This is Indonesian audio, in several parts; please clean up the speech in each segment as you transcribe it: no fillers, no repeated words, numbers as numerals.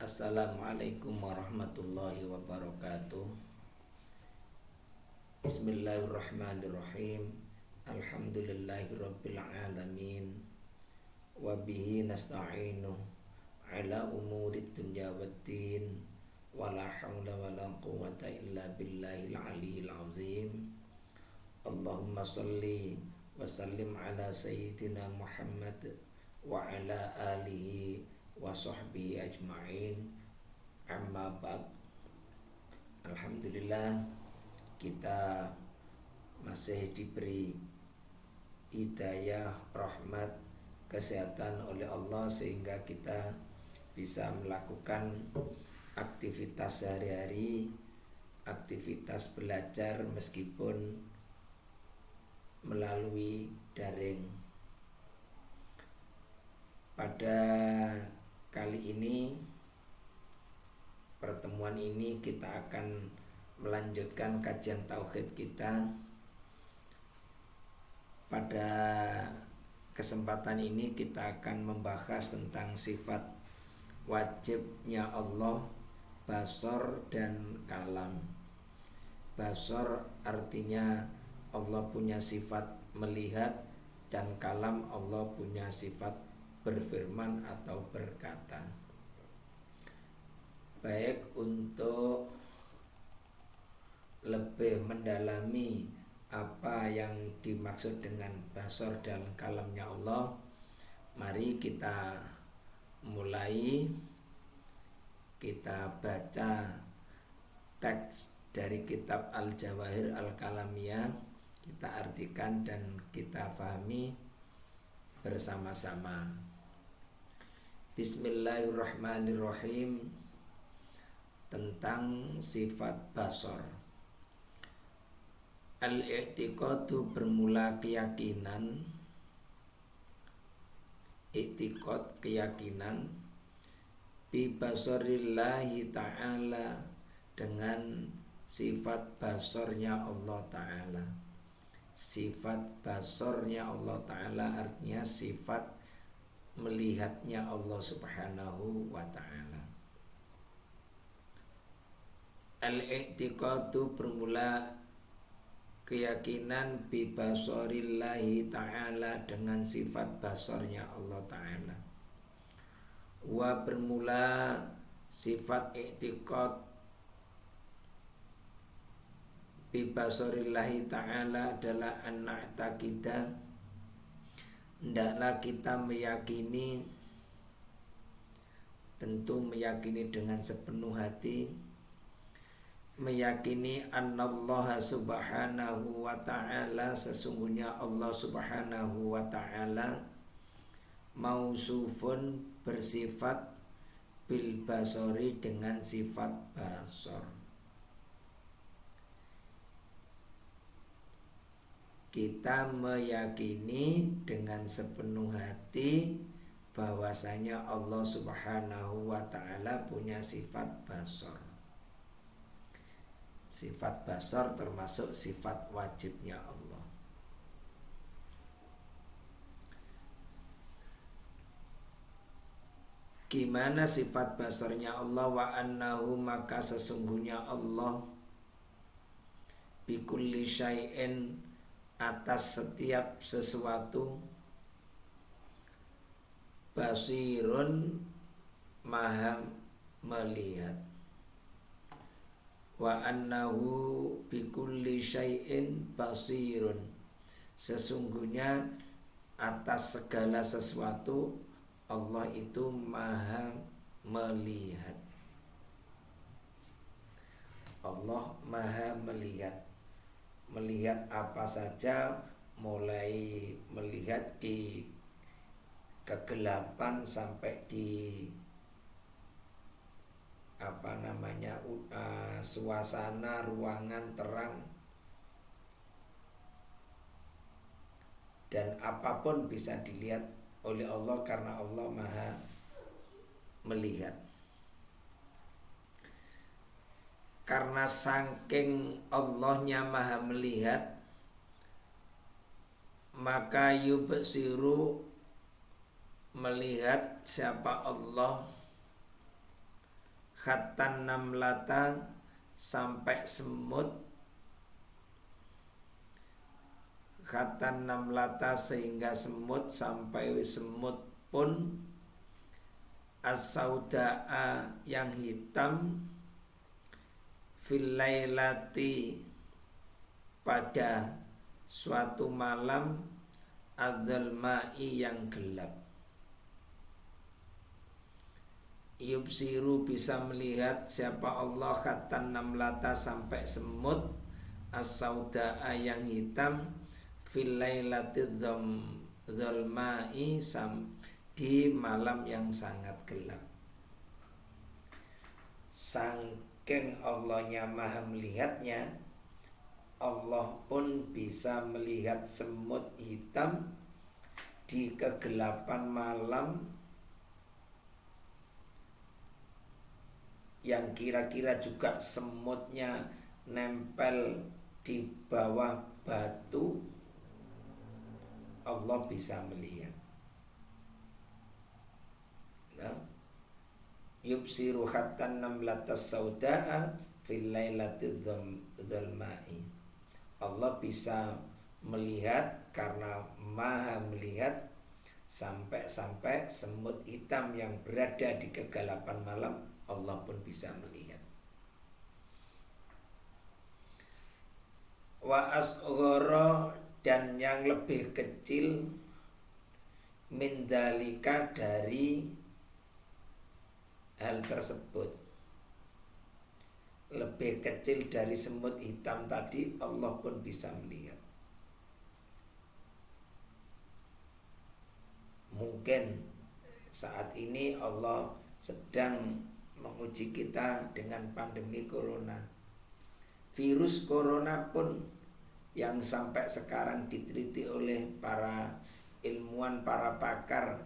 Assalamualaikum warahmatullahi wabarakatuh. Bismillahirrahmanirrahim. Alhamdulillahirabbil alamin. Wa bihi nasta'inu ala umurid dunya waddin. Wala haula wala quwwata illa billahil aliyyil azim. Allahumma shalli wa sallim ala sayyidina Muhammad wa ala alihi wa sahbihi ajma'in. Amma ba'd. Alhamdulillah, kita masih diberi hidayah, rahmat, kesehatan oleh Allah sehingga kita bisa melakukan aktivitas sehari-hari, aktivitas belajar meskipun melalui daring. Pada kali ini, pertemuan ini kita akan melanjutkan kajian tauhid kita. Pada kesempatan ini kita akan membahas tentang sifat wajibnya Allah, basor dan kalam. Basor artinya Allah punya sifat melihat, dan kalam Allah punya sifat berfirman atau berkata. Baik, untuk lebih mendalami apa yang dimaksud dengan basor dan kalamnya Allah, mari kita mulai. Kita baca teks dari kitab Al-Jawahir Al-Kalamiyah, kita artikan dan kita pahami bersama-sama. Bismillahirrahmanirrahim. Tentang sifat basor. Al-i'tiqadu bermula keyakinan. I'tiqad keyakinan bi basarillahi ta'ala, dengan sifat basornya Allah ta'ala. Sifat basornya Allah ta'ala artinya sifat melihatnya Allah subhanahu wa ta'ala. Al-i'tiqadu bermula keyakinan bi basarillahi ta'ala, dengan sifat basornya Allah ta'ala. Wa bermula sifat i'tiqad bi basarillahi ta'ala adalah an-na'taqidah, hendaklah kita meyakini, tentu meyakini dengan sepenuh hati, meyakini annallaha subhanahu wa ta'ala, sesungguhnya Allah subhanahu wa ta'ala mausufun bersifat bil basori, dengan sifat basor. Kita meyakini dengan sepenuh hati bahwasanya Allah subhanahu wa ta'ala punya sifat basor. Sifat basor termasuk sifat wajibnya Allah. Gimana sifat basornya Allah? Wa annahu, maka sesungguhnya Allah bikulli syai'in, atas setiap sesuatu, basirun, maha melihat. Wa annahu bikulli syai'in basirun, sesungguhnya atas segala sesuatu Allah itu maha melihat. Allah maha melihat. Melihat apa saja, mulai melihat di kegelapan sampai di suasana ruangan terang, dan apapun bisa dilihat oleh Allah karena Allah maha melihat. Karena saking Allahnya maha melihat, maka yubsiru, melihat siapa Allah, Khatan namlata sampai semut. Khatan namlata sehingga semut, sampai semut pun. As-sauda'a yang hitam. Fil lailati pada suatu malam. Adzalma'i yang gelap. Yubsiru bisa melihat siapa Allah khatan namlata sampai semut. As-sauda'a yang hitam. Fil lailati dzalma'i di malam yang sangat gelap. Saking Allahnya maha melihatnya, Allah pun bisa melihat semut hitam di kegelapan malam yang kira-kira juga semutnya nempel di bawah batu. Allah bisa melihat. Yubsiru khatan namlatas sauda'a fil lailati dzalma'i. Allah bisa melihat karena maha melihat sampai semut hitam yang berada di kegelapan malam, Allah pun bisa melihat. Wa asghara dan yang lebih kecil min dzalika dari hal tersebut, lebih kecil dari semut hitam tadi, Allah pun bisa melihat. Mungkin saat ini Allah sedang menguji kita dengan pandemi corona. Virus corona pun yang sampai sekarang diteliti oleh para ilmuwan, para pakar,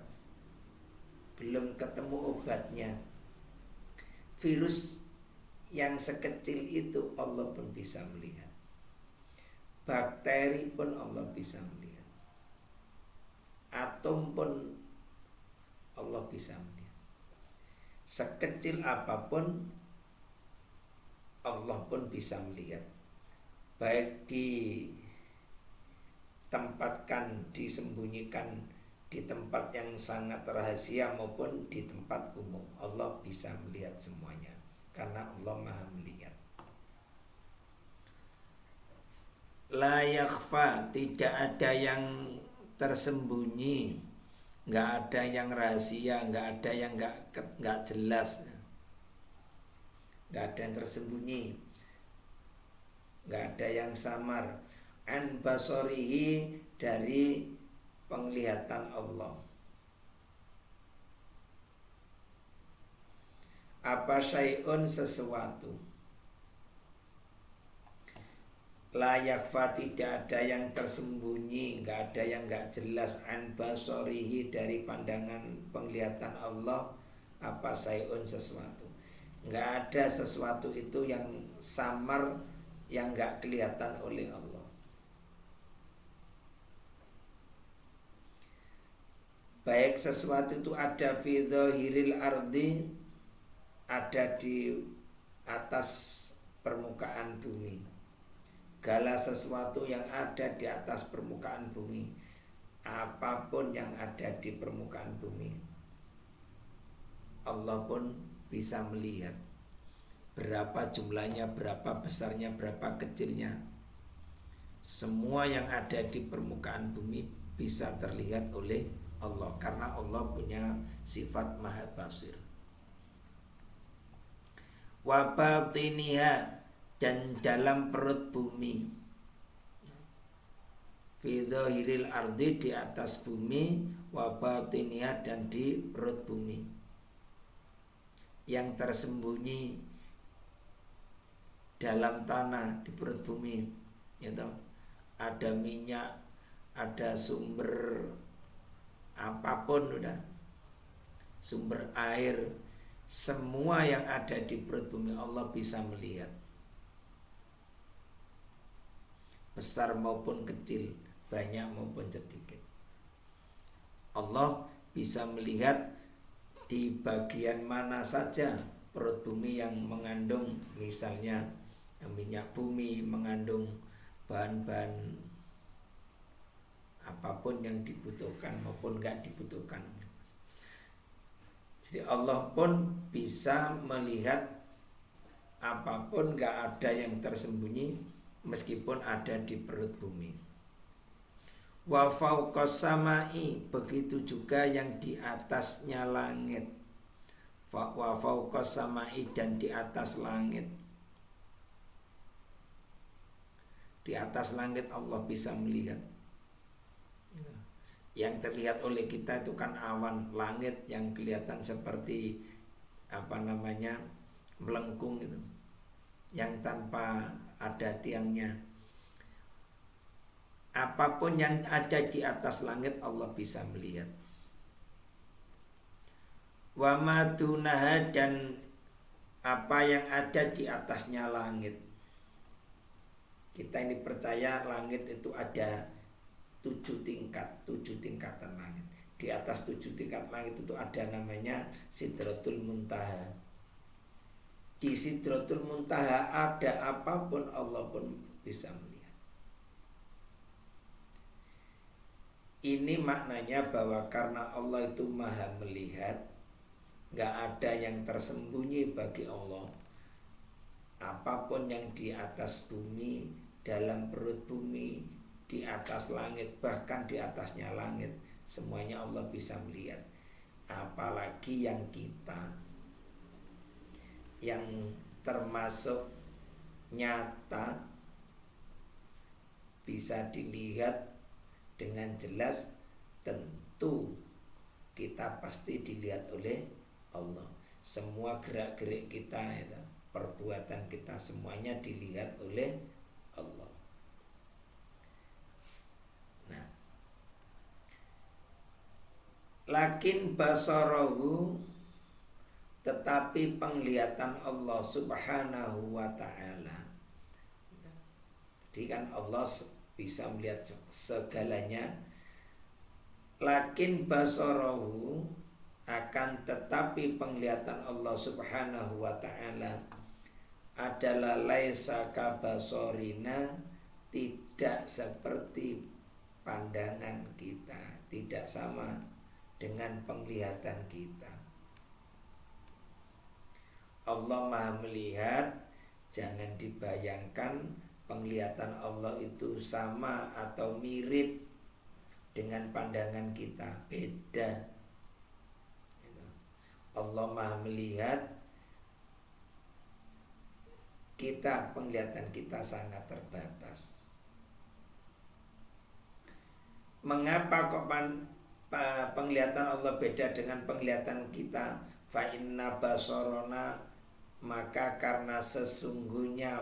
belum ketemu obatnya. Virus yang sekecil itu Allah pun bisa melihat. Bakteri pun Allah bisa melihat. Atom pun Allah bisa melihat. Sekecil apapun Allah pun bisa melihat. Baik ditempatkan, disembunyikan di tempat yang sangat rahasia maupun di tempat umum, Allah bisa melihat semuanya karena Allah maha melihat. La yakhfa, tidak ada yang tersembunyi, nggak ada yang rahasia, nggak ada yang nggak jelas, nggak ada yang tersembunyi, nggak ada yang samar. An basorihi, dari penglihatan Allah. Apa syai'un, sesuatu. La yakfa, tidak ada yang tersembunyi, nggak ada yang nggak jelas. An basorihi, dari pandangan penglihatan Allah. Apa syai'un, sesuatu. Nggak ada sesuatu itu yang samar, yang nggak kelihatan oleh Allah. Baik sesuatu itu ada fi dhahiril ardi, ada di atas permukaan bumi. Segala sesuatu yang ada di atas permukaan bumi, apapun yang ada di permukaan bumi, Allah pun bisa melihat. Berapa jumlahnya, berapa besarnya, berapa kecilnya, semua yang ada di permukaan bumi bisa terlihat oleh Allah, karena Allah punya sifat maha basir. Wa batiniha, dan dalam perut bumi. Fi dhahiril ardi, di atas bumi. Wa batiniha, dan di perut bumi. Yang tersembunyi dalam tanah, di perut bumi, gitu. Ada minyak, ada sumber apapun, udah sumber air, semua yang ada di perut bumi Allah bisa melihat, besar maupun kecil, banyak maupun sedikit. Allah bisa melihat di bagian mana saja perut bumi yang mengandung misalnya minyak bumi, mengandung bahan-bahan apapun yang dibutuhkan maupun nggak dibutuhkan. Jadi Allah pun bisa melihat apapun, nggak ada yang tersembunyi meskipun ada di perut bumi. Wa fauqas samai, begitu juga yang di atasnya langit. Wa fauqas samai, dan di atas langit. Di atas langit Allah bisa melihat. Yang terlihat oleh kita itu kan awan langit yang kelihatan seperti melengkung itu, yang tanpa ada tiangnya. Apapun yang ada di atas langit Allah bisa melihat. Wa ma dunaha, dan apa yang ada di atasnya langit. Kita ini percaya langit itu ada 7 tingkatan langit. Di atas 7 tingkat langit itu ada namanya Sidratul Muntaha. Di Sidratul Muntaha ada apapun Allah pun bisa melihat. Ini maknanya bahwa karena Allah itu maha melihat, gak ada yang tersembunyi bagi Allah. Apapun yang di atas bumi, dalam perut bumi, di atas langit, bahkan di atasnya langit, semuanya Allah bisa melihat. Apalagi yang kita, yang termasuk nyata, bisa dilihat dengan jelas, tentu kita pasti dilihat oleh Allah. Semua gerak-gerik kita, perbuatan kita, semuanya dilihat oleh Allah. Nah, lakin basarahu, tetapi penglihatan Allah subhanahu wa ta'ala. Jadi kan Allah bisa melihat segalanya. Lakin basarahu, akan tetapi penglihatan Allah subhanahu wa ta'ala adalah laisa kabasorina, tidak seperti pandangan kita, tidak sama dengan penglihatan kita. Allah maha melihat, jangan dibayangkan penglihatan Allah itu sama atau mirip dengan pandangan kita, beda. Allah maha melihat, kita penglihatan kita sangat terbatas. Mengapa kok penglihatan Allah beda dengan penglihatan kita? Fa inna basarona, maka karena sesungguhnya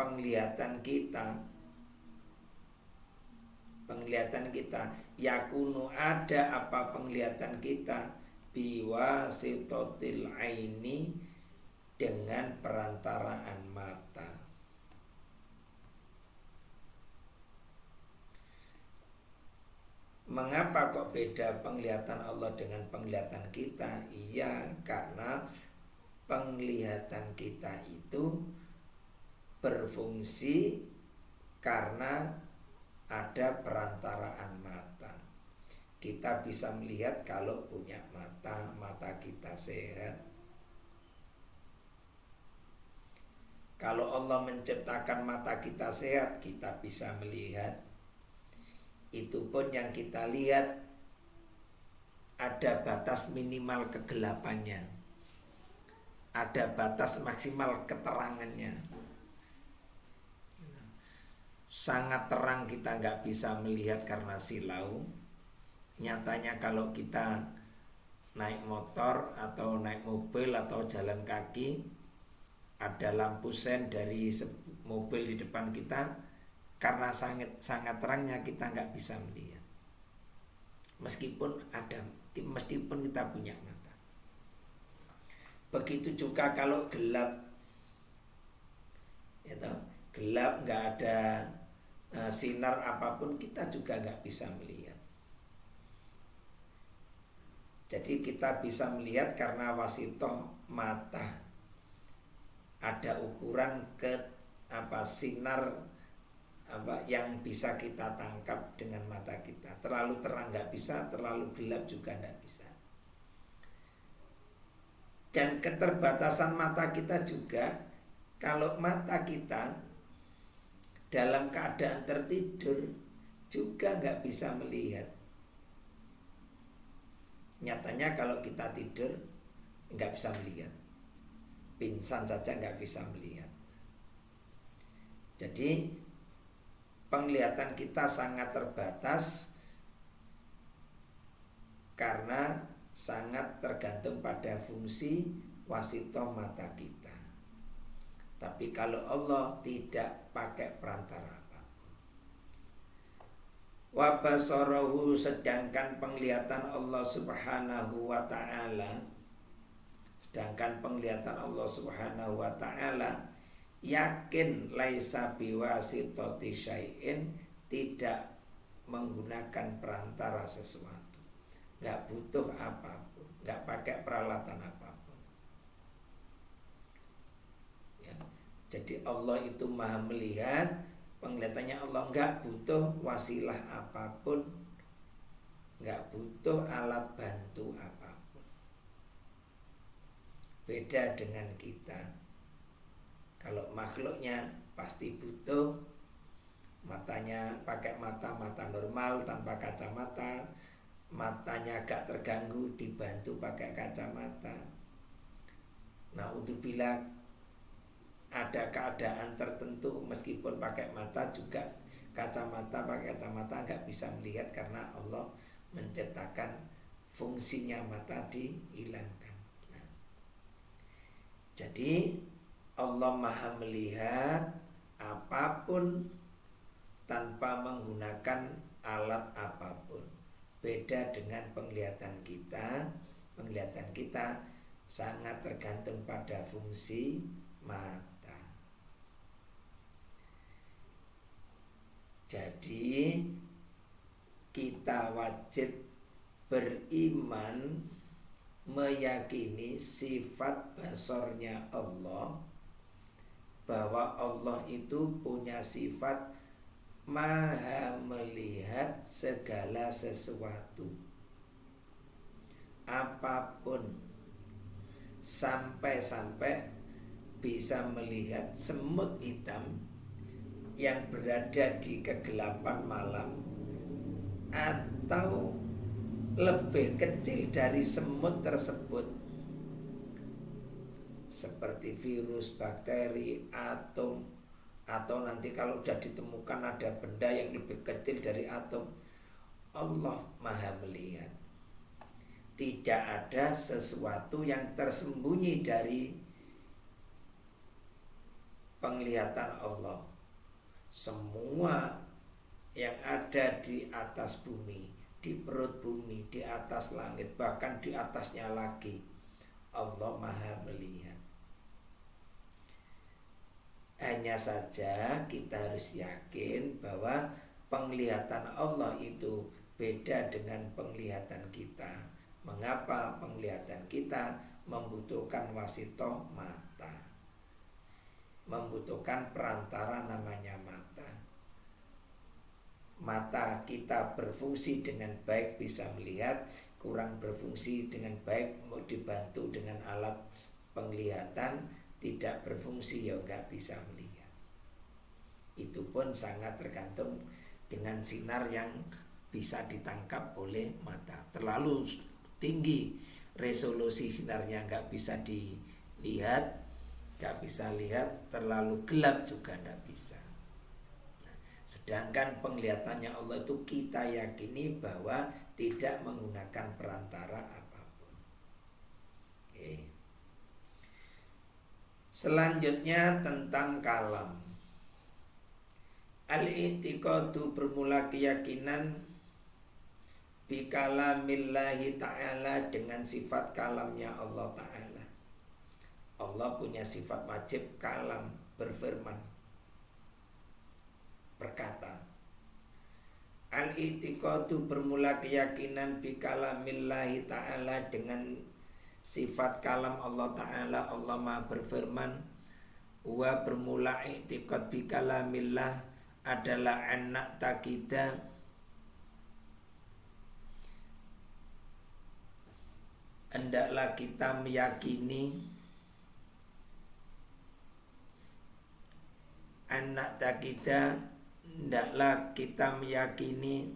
penglihatan kita yakunu, ada apa penglihatan kita, biwasitotil aini, dengan perantaraan mata. Mengapa kok beda penglihatan Allah dengan penglihatan kita? Iya, karena penglihatan kita itu berfungsi karena ada perantaraan mata. Kita bisa melihat kalau punya mata kita sehat. Kalau Allah menciptakan mata kita sehat, kita bisa melihat. Itu pun yang kita lihat ada batas minimal kegelapannya, ada batas maksimal keterangannya. Sangat terang kita nggak bisa melihat karena silau. Nyatanya kalau kita naik motor atau naik mobil atau jalan kaki, ada lampu sen dari mobil di depan kita, karena sangat terangnya kita nggak bisa melihat. Meskipun kita punya mata. Begitu juga kalau gelap, gelap nggak ada sinar apapun, kita juga nggak bisa melihat. Jadi kita bisa melihat karena wasitoh mata, ada ukuran sinar yang bisa kita tangkap dengan mata kita. Terlalu terang nggak bisa, terlalu gelap juga nggak bisa. Dan keterbatasan mata kita juga, kalau mata kita dalam keadaan tertidur juga nggak bisa melihat. Nyatanya kalau kita tidur nggak bisa melihat, pingsan saja nggak bisa melihat. Jadi penglihatan kita sangat terbatas karena sangat tergantung pada fungsi wasitoh mata kita. Tapi kalau Allah tidak pakai perantara apapun. Wa basarahu, sedangkan penglihatan Allah Subhanahu wa ta'ala, yakin laisa biwasitati syai'in, tidak menggunakan perantara sesuatu, nggak butuh apapun, nggak pakai peralatan apapun ya. Jadi Allah itu maha melihat, penglihatannya Allah nggak butuh wasilah apapun, nggak butuh alat bantu apapun. Beda dengan kita. Kalau makhluknya pasti butuh, matanya pakai mata normal tanpa kacamata, matanya agak terganggu dibantu pakai kacamata. Nah, untuk bila ada keadaan tertentu meskipun pakai mata juga pakai kacamata nggak bisa melihat karena Allah menciptakan fungsinya mata dihilangkan. Nah, jadi Allah maha melihat apapun tanpa menggunakan alat apapun. Beda dengan penglihatan kita. Penglihatan kita sangat tergantung pada fungsi mata. Jadi kita wajib beriman, meyakini sifat basornya Allah, bahwa Allah itu punya sifat maha melihat segala sesuatu apapun, sampai-sampai bisa melihat semut hitam yang berada di kegelapan malam, atau lebih kecil dari semut tersebut, seperti virus, bakteri, atom, atau nanti kalau sudah ditemukan ada benda yang lebih kecil dari atom. Allah maha melihat. Tidak ada sesuatu yang tersembunyi dari penglihatan Allah. Semua yang ada di atas bumi, di perut bumi, di atas langit, bahkan di atasnya lagi, Allah maha melihat. Hanya saja kita harus yakin bahwa penglihatan Allah itu beda dengan penglihatan kita. Mengapa penglihatan kita membutuhkan wasitoh mata, membutuhkan perantara namanya mata. Mata kita berfungsi dengan baik bisa melihat, kurang berfungsi dengan baik mau dibantu dengan alat penglihatan, tidak berfungsi ya nggak bisa melihat. Itu pun sangat tergantung dengan sinar yang bisa ditangkap oleh mata. Terlalu tinggi resolusi sinarnya nggak bisa dilihat, nggak bisa lihat. Terlalu gelap juga nggak bisa. Nah, sedangkan penglihatannya Allah itu kita yakini bahwa tidak menggunakan perantara apapun. Oke. Selanjutnya tentang kalam. Al-i'tiqadu, bermula keyakinan bi kalamillahi ta'ala, dengan sifat kalamnya Allah ta'ala. Allah punya sifat wajib kalam, berfirman, berkata. Al-i'tiqadu bermula keyakinan bi kalamillahi ta'ala dengan sifat kalam Allah ta'ala. Allah Maha berfirman. Wa bermula i'tiqad bi kalamillah adalah anak takida hendaklah kita meyakini anak takida hendaklah kita meyakini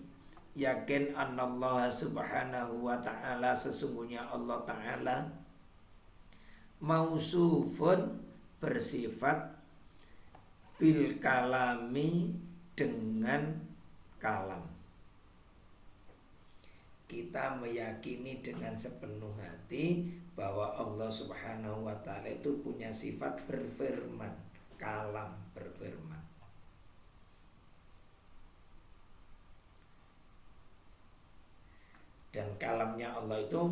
yakin anallah subhanahu wa ta'ala sesungguhnya Allah ta'ala mausufun bersifat bil kalami dengan kalam. Kita meyakini dengan sepenuh hati bahwa Allah subhanahu wa ta'ala itu punya sifat berfirman, kalam, berfirman. Dan kalamnya Allah itu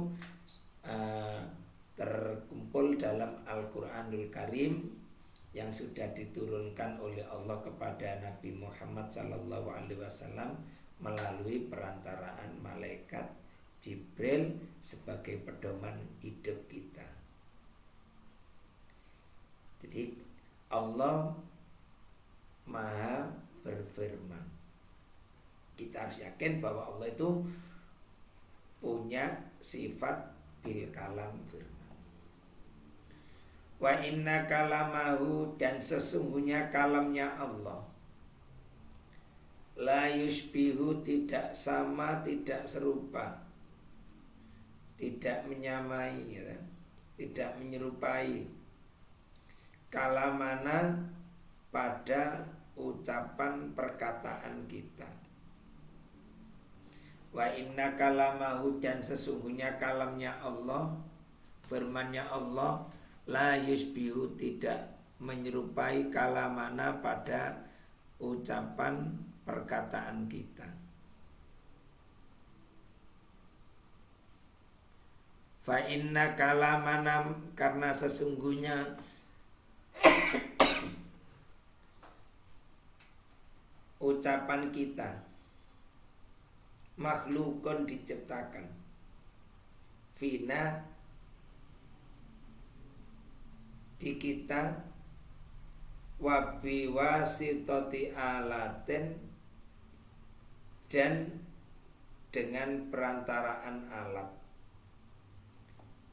terkumpul dalam Al-Quranul Karim yang sudah diturunkan oleh Allah kepada Nabi Muhammad SAW melalui perantaraan malaikat Jibril sebagai pedoman hidup kita. Jadi Allah Maha berfirman. Kita harus yakin bahwa Allah itu punya sifat bil kalam firman. Wa inna kalamahu dan sesungguhnya kalamnya Allah la yushbihu tidak sama, tidak serupa, tidak menyamai, ya, tidak menyerupai kalamana pada ucapan perkataan kita. Wa inna kalamahu dan sesungguhnya kalamnya Allah, firmannya Allah la yusbihu tidak menyerupai kalamana pada ucapan perkataan kita. Fa inna kalamana karena sesungguhnya ucapan kita makhlukun diciptakan fina di kita wabi wasitoti alatin dan dengan perantaraan alat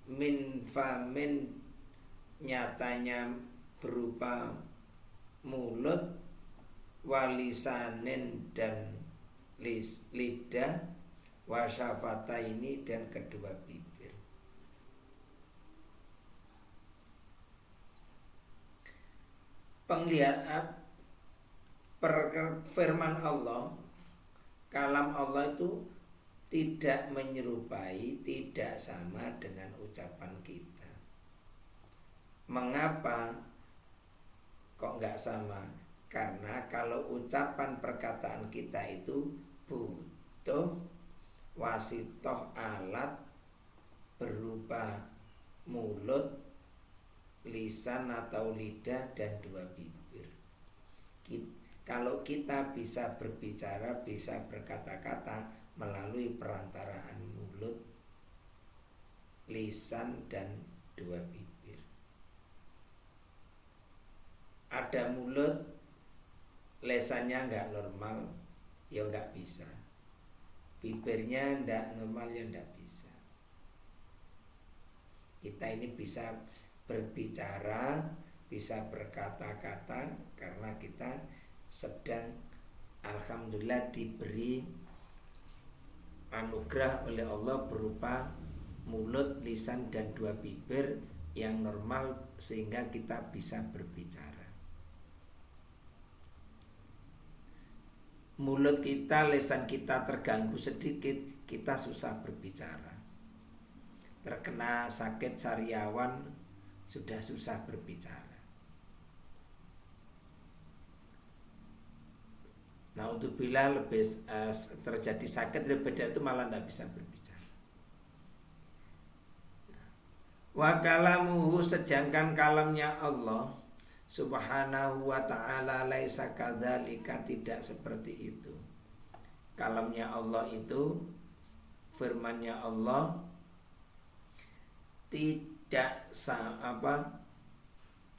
min famin nyatanya berupa mulut walisanin dan lidah wasyafata ini dan kedua bibir. Penglihatan firman Allah, kalam Allah itu tidak menyerupai, tidak sama dengan ucapan kita. Mengapa kok nggak sama? Karena kalau ucapan perkataan kita itu butuh wasitoh alat berupa mulut, lisan atau lidah dan dua bibir. Kalau kita bisa berbicara, bisa berkata-kata melalui perantaraan mulut, lisan dan dua bibir. Ada mulut, lesannya nggak normal, ya nggak bisa. Bibirnya nggak normal, ya nggak bisa. Kita ini bisa berbicara, bisa berkata-kata karena kita sedang alhamdulillah diberi anugerah oleh Allah berupa mulut, lisan dan dua bibir yang normal sehingga kita bisa berbicara. Mulut kita, lisan kita terganggu sedikit, kita susah berbicara. Terkena sakit sariawan, sudah susah berbicara. Nah, untuk bila lebih terjadi sakit lebih dari itu malah tidak bisa berbicara. Wa kalamuhu sedangkan kalamnya Allah subhanahu wa ta'ala laisa kadzalika tidak seperti itu. kalamnya Allah itu, firmannya Allah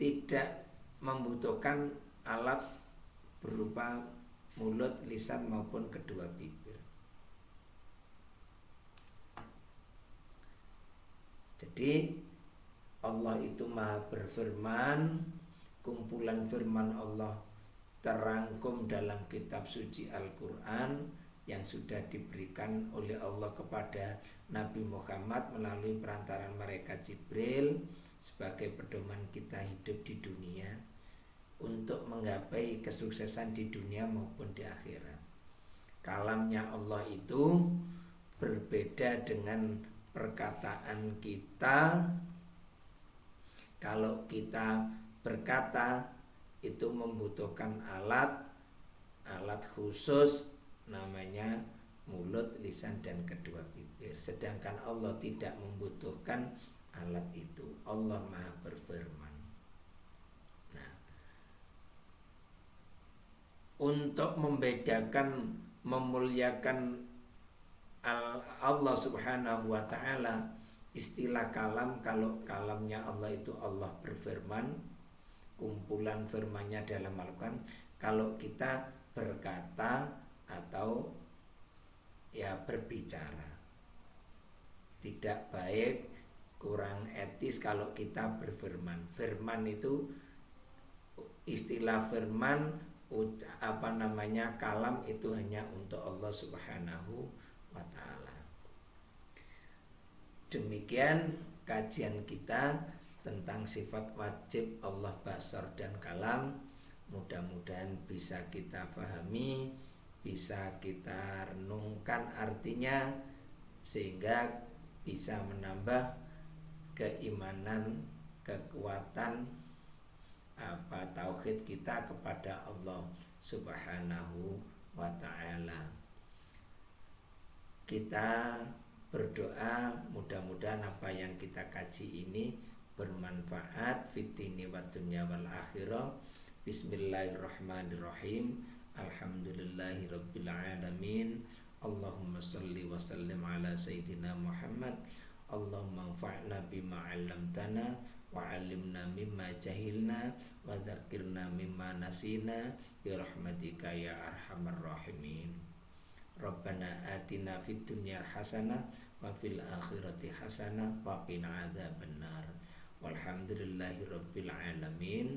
tidak membutuhkan alat berupa mulut, lisan maupun kedua bibir. Jadi Allah itu maha berfirman, kumpulan firman Allah terangkum dalam kitab suci Al-Quran yang sudah diberikan oleh Allah kepada Nabi Muhammad melalui perantaran malaikat Jibril sebagai pedoman kita hidup di dunia untuk menggapai kesuksesan di dunia maupun di akhirat. Kalamnya Allah itu berbeda dengan perkataan kita. Kalau kita berkata itu membutuhkan alat khusus namanya mulut, lisan dan kedua bibir. Sedangkan Allah tidak membutuhkan alat itu. Allah Maha berfirman. Nah, untuk membedakan, memuliakan Allah Subhanahu wa taala, istilah kalam, kalau kalamnya Allah itu Allah berfirman, kumpulan firman-Nya dalam Al-Quran. Kalau kita berkata atau berbicara, tidak baik, kurang etis kalau kita berfirman. Firman itu istilah firman, kalam itu hanya untuk Allah Subhanahu wa ta'ala. Demikian kajian kita tentang sifat wajib Allah basar dan kalam. Mudah-mudahan bisa kita pahami, bisa kita renungkan artinya, sehingga bisa menambah keimanan, kekuatan tauhid kita kepada Allah Subhanahu wa ta'ala. Kita berdoa mudah-mudahan apa yang kita kaji ini bermanfaat fid dini wad dunya wal akhirah. Bismillahirrahmanirrahim. Alhamdulillahirabbil alamin. Allahumma shalli wa sallim ala sayyidina Muhammad. Allahumma anfa'na bima 'allamtana wa 'allimna mimma jahilna wa dzakirna mimma nasina bi rahmatika ya arhamar rahimin. Rabbana atina fid dunya hasanah wa fil akhirati hasanah wa qina adzabannar. Walhamdulillahirabbil alamin.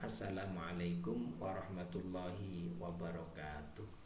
Assalamualaikum warahmatullahi wabarakatuh.